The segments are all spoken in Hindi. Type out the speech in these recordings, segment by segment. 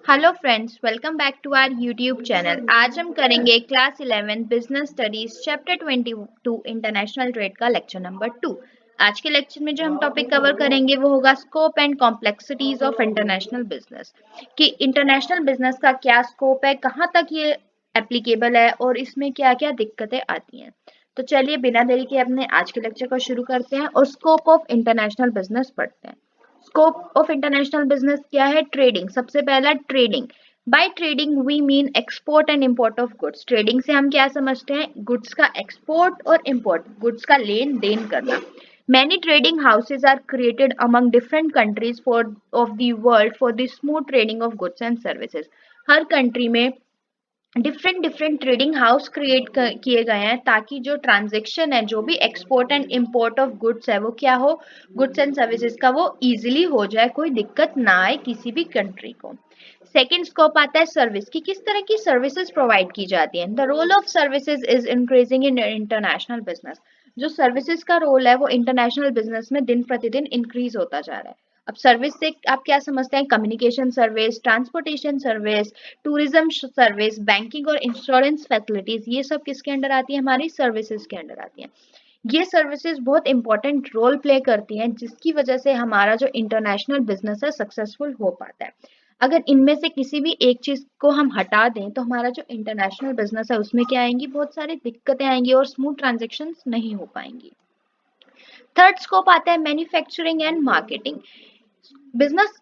Hello friends, welcome back to our YouTube channel. आज हम करेंगे class 11 business studies chapter 22 international trade का लेक्चर नंबर 2। आज के लेक्चर में जो हम टॉपिक कवर करेंगे वो होगा scope and complexities of international business, कि इंटरनेशनल बिजनेस का क्या स्कोप है, कहाँ तक ये एप्लीकेबल है और इसमें क्या क्या दिक्कतें आती हैं। तो चलिए बिना देरी के अपने आज के लेक्चर को शुरू करते हैं और स्कोप ऑफ इंटरनेशनल बिजनेस पढ़ते हैं। स्कोप ऑफ इंटरनेशनल बिजनेस क्या है? ट्रेडिंग। सबसे पहला trading. By trading we mean export and import of goods. Trading से हम क्या समझते हैं? गुड्स का एक्सपोर्ट और इंपोर्ट, गुड्स का लेन देन करना। Many trading houses are created among different countries of the world for the smooth trading of goods and services. हर कंट्री में different different trading house create किए गए हैं ताकि जो ट्रांजेक्शन है, जो भी export and import of goods है, वो क्या हो, गुड्स एंड सर्विसेज का, वो इजीली हो जाए, कोई दिक्कत ना आए किसी भी कंट्री को। सेकेंड स्कोप आता है सर्विस की, किस तरह की सर्विसेज प्रोवाइड की जाती हैं। The role of services is increasing in international business. जो सर्विसेज का रोल है वो इंटरनेशनल बिजनेस में दिन प्रतिदिन इंक्रीज होता जा रहा है। अब सर्विस से आप क्या समझते हैं? Communication service, transportation service, tourism service, banking और इंश्योरेंस फैसिलिटीज, ये सब किसके अंडर आती है? हमारी सर्विसेज के अंडर आती हैं। ये सर्विसेज बहुत इंपॉर्टेंट रोल प्ले करती हैं, जिसकी वजह से हमारा जो इंटरनेशनल बिजनेस है सक्सेसफुल हो पाता है। अगर इनमें से किसी भी एक चीज को हम हटा दें तो हमारा जो इंटरनेशनल बिजनेस है उसमें क्या आएंगी? बहुत सारी दिक्कतें आएंगी और स्मूथ ट्रांजेक्शन नहीं हो पाएंगी। थर्ड स्कोप आता है मैन्युफैक्चरिंग एंड मार्केटिंग। बिजनेस,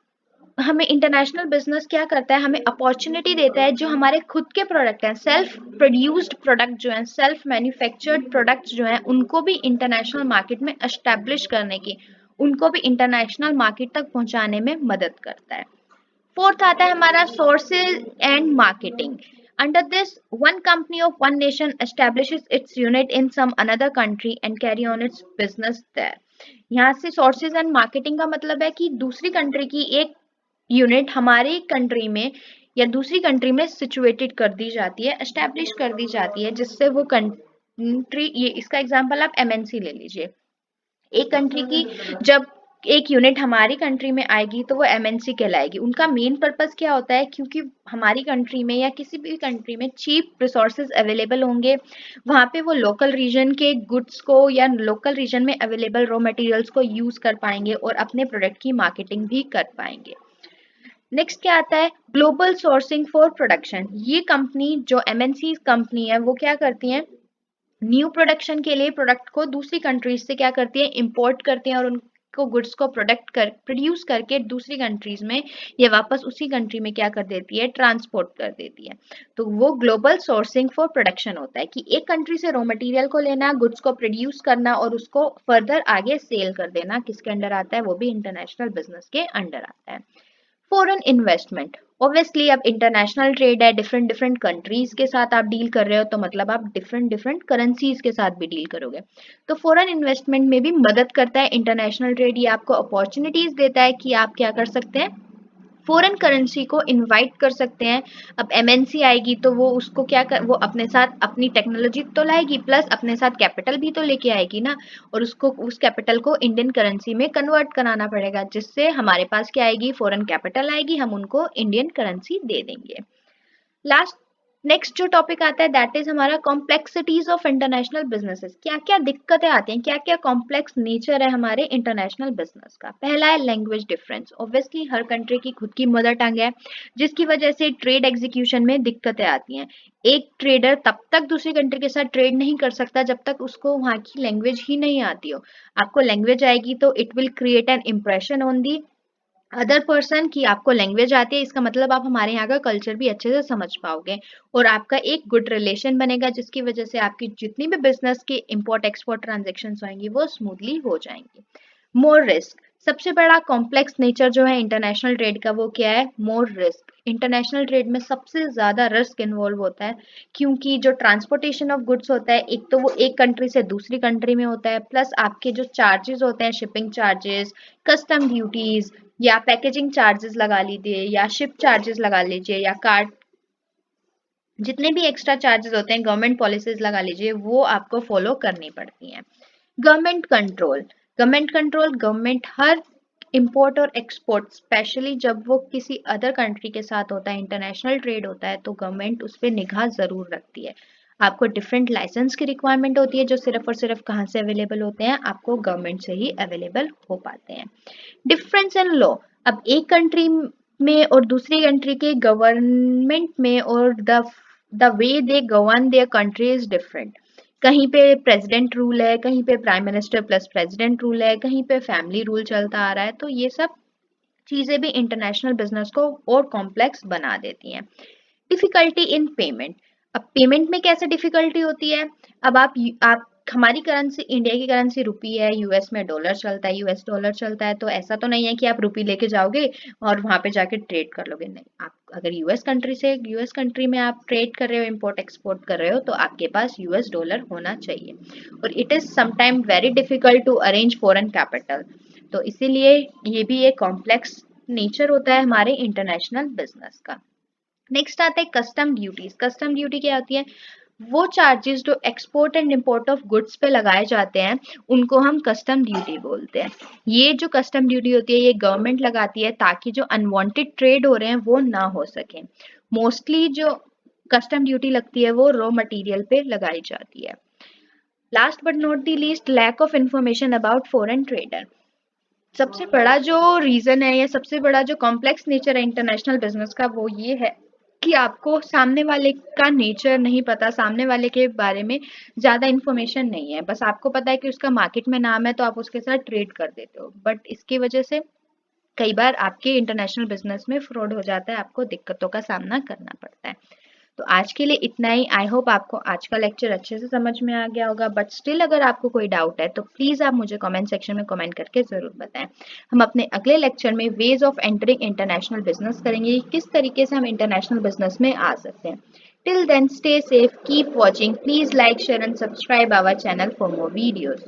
हमें इंटरनेशनल बिजनेस क्या करता है? हमें अपॉर्चुनिटी देता है, जो हमारे खुद के प्रोडक्ट हैं, सेल्फ प्रोड्यूस्ड प्रोडक्ट जो हैं, सेल्फ मैन्युफैक्चर्ड प्रोडक्ट्स जो हैं, उनको भी इंटरनेशनल मार्केट में एस्टेब्लिश करने की, उनको भी इंटरनेशनल मार्केट तक पहुंचाने में मदद करता है। फोर्थ आता है हमारा sources and marketing. Under this one company of one nation establishes its unit in some another country and carry on its business there. यहाँ से सोर्सेज एंड मार्केटिंग का मतलब है कि दूसरी कंट्री की एक यूनिट हमारी कंट्री में या दूसरी कंट्री में सिचुएटेड कर दी जाती है, एस्टेब्लिश कर दी जाती है, जिससे वो कंट्री, ये इसका एग्जांपल आप एमएनसी ले लीजिए। एक कंट्री की जब एक यूनिट हमारी कंट्री में आएगी तो वो एमएनसी कहलाएगी। उनका मेन पर्पस क्या होता है? क्योंकि हमारी कंट्री में या किसी भी कंट्री में चीप रिसोर्सेज अवेलेबल होंगे, वहाँ पे वो लोकल रीजन के गुड्स को या लोकल रीजन में अवेलेबल रॉ मटेरियल्स को यूज कर पाएंगे और अपने प्रोडक्ट की मार्केटिंग भी कर पाएंगे। नेक्स्ट क्या आता है? Global sourcing for production. ये कंपनी, जो एमएनसी कंपनी है, वो क्या करती है? न्यू प्रोडक्शन के लिए प्रोडक्ट को दूसरी कंट्रीज से क्या करती है? इंपोर्ट करते हैं और उनको गुड्स को प्रोड्यूस करके दूसरी कंट्रीज में या वापस उसी कंट्री में क्या कर देती है? ट्रांसपोर्ट कर देती है। तो वो ग्लोबल सोर्सिंग फॉर प्रोडक्शन होता है कि एक कंट्री से रॉ मटेरियल को लेना, गुड्स को प्रोड्यूस करना और उसको फर्दर आगे सेल कर देना। किसके अंडर आता है? वो भी इंटरनेशनल बिजनेस के अंडर आता है। फॉरेन इन्वेस्टमेंट, ऑब्वियसली अब इंटरनेशनल ट्रेड है, डिफरेंट डिफरेंट कंट्रीज के साथ आप डील कर रहे हो, तो मतलब आप डिफरेंट डिफरेंट करेंसीज के साथ भी डील करोगे। तो फॉरेन इन्वेस्टमेंट में भी मदद करता है इंटरनेशनल ट्रेड। ये आपको अपॉर्चुनिटीज देता है कि आप क्या कर सकते हैं? फॉरेन करेंसी को इनवाइट कर सकते हैं। अब एमएनसी आएगी तो वो उसको वो अपने साथ अपनी टेक्नोलॉजी तो लाएगी, प्लस अपने साथ कैपिटल भी तो लेके आएगी ना, और उसको उस कैपिटल को इंडियन करेंसी में कन्वर्ट कराना पड़ेगा, जिससे हमारे पास क्या आएगी? फॉरेन कैपिटल आएगी, हम उनको इंडियन करेंसी दे देंगे। लास्ट, नेक्स्ट जो टॉपिक आता है दैट इज हमारा कॉम्प्लेक्सिटीज ऑफ इंटरनेशनल बिजनेसेस। क्या क्या दिक्कतें आती हैं, क्या क्या कॉम्प्लेक्स नेचर है हमारे इंटरनेशनल बिजनेस का। पहला है लैंग्वेज डिफरेंस। ऑब्वियसली हर कंट्री की खुद की मदर टंग है, जिसकी वजह से ट्रेड एग्जीक्यूशन में दिक्कतें आती हैं। एक ट्रेडर तब तक दूसरी कंट्री के साथ ट्रेड नहीं कर सकता जब तक उसको वहाँ की लैंग्वेज ही नहीं आती हो। आपको लैंग्वेज आएगी तो it will create an impression on the other person कि आपको लैंग्वेज आती है, इसका मतलब आप हमारे यहाँ का कल्चर भी अच्छे से समझ पाओगे और आपका एक गुड रिलेशन बनेगा, जिसकी वजह से आपकी जितनी भी बिजनेस की इंपोर्ट एक्सपोर्ट ट्रांजेक्शन होंगी वो स्मूथली हो जाएंगी। मोर रिस्क, सबसे बड़ा कॉम्प्लेक्स नेचर जो है इंटरनेशनल ट्रेड का, वो क्या है? More risk. इंटरनेशनल ट्रेड में सबसे ज्यादा रिस्क इन्वॉल्व होता है, क्योंकि जो ट्रांसपोर्टेशन ऑफ गुड्स होता है, एक तो वो एक कंट्री से दूसरी कंट्री में होता है, प्लस आपके जो चार्जेस होते हैं, शिपिंग चार्जेस, कस्टम ड्यूटीज, या पैकेजिंग चार्जेस लगा लीजिए, या शिप चार्जेस लगा लीजिए, या कार्ड, जितने भी एक्स्ट्रा चार्जेस होते हैं, गवर्नमेंट पॉलिसीज लगा लीजिए, वो आपको फॉलो करनी पड़ती हैं। Government control, government control, government हर इंपोर्ट और एक्सपोर्ट, स्पेशली जब वो किसी अदर कंट्री के साथ होता है, इंटरनेशनल ट्रेड होता है, तो गवर्नमेंट उस पर निगाह जरूर रखती है। आपको डिफरेंट लाइसेंस की रिक्वायरमेंट होती है जो सिर्फ और सिर्फ कहाँ से अवेलेबल होते हैं, आपको गवर्नमेंट से ही अवेलेबल हो पाते हैं। डिफरेंस इन लॉ, अब एक कंट्री में और दूसरी कंट्री के गवर्नमेंट में और the way they govern their country is different. कहीं पे प्रेसिडेंट रूल है, कहीं पे prime minister plus president rule है, कहीं पे फैमिली रूल चलता आ रहा है, तो ये सब चीजें भी इंटरनेशनल बिजनेस को और कॉम्प्लेक्स बना देती हैं। डिफिकल्टी इन पेमेंट, अब पेमेंट में कैसे डिफिकल्टी होती है, अब आप हमारी करेंसी, इंडिया की करेंसी रुपी है, यूएस में डॉलर चलता है, यूएस डॉलर चलता है, तो ऐसा तो नहीं है कि आप रुपी लेके जाओगे और वहां पे जाके ट्रेड कर लोगे, नहीं। आप अगर यूएस कंट्री से यूएस कंट्री में आप ट्रेड कर रहे हो, इंपोर्ट एक्सपोर्ट कर रहे हो, तो आपके पास यूएस डॉलर होना चाहिए। और it is sometime very difficult to arrange foreign capital, तो इसीलिए ये भी एक कॉम्प्लेक्स नेचर होता है हमारे इंटरनेशनल बिजनेस का। नेक्स्ट आता है कस्टम ड्यूटीज। कस्टम ड्यूटी क्या होती है, वो चार्जेस जो export and import of goods पे लगाए जाते हैं, उनको हम कस्टम ड्यूटी बोलते हैं। ये जो कस्टम ड्यूटी होती है, ये गवर्नमेंट लगाती है ताकि जो अनवांटेड ट्रेड हो रहे हैं वो ना हो सके। मोस्टली जो कस्टम ड्यूटी लगती है वो रॉ मटेरियल पे लगाई जाती है। Last but not the least, lack of information about foreign trader. सबसे बड़ा जो रीजन है या सबसे बड़ा जो कॉम्प्लेक्स नेचर है इंटरनेशनल बिजनेस का, वो ये है कि आपको सामने वाले का नेचर नहीं पता, सामने वाले के बारे में ज्यादा इंफॉर्मेशन नहीं है, बस आपको पता है कि उसका मार्केट में नाम है तो आप उसके साथ ट्रेड कर देते हो, बट इसकी वजह से कई बार आपके इंटरनेशनल बिजनेस में फ्रॉड हो जाता है, आपको दिक्कतों का सामना करना पड़ता है। तो आज के लिए इतना ही। आई होप आपको आज का लेक्चर अच्छे से समझ में आ गया होगा, बट स्टिल अगर आपको कोई डाउट है तो प्लीज आप मुझे कमेंट सेक्शन में कमेंट करके जरूर बताएं। हम अपने अगले लेक्चर में ways of entering international business करेंगे, किस तरीके से हम इंटरनेशनल बिजनेस में आ सकते हैं। Till then stay safe, keep watching, please like share and subscribe our channel for more videos.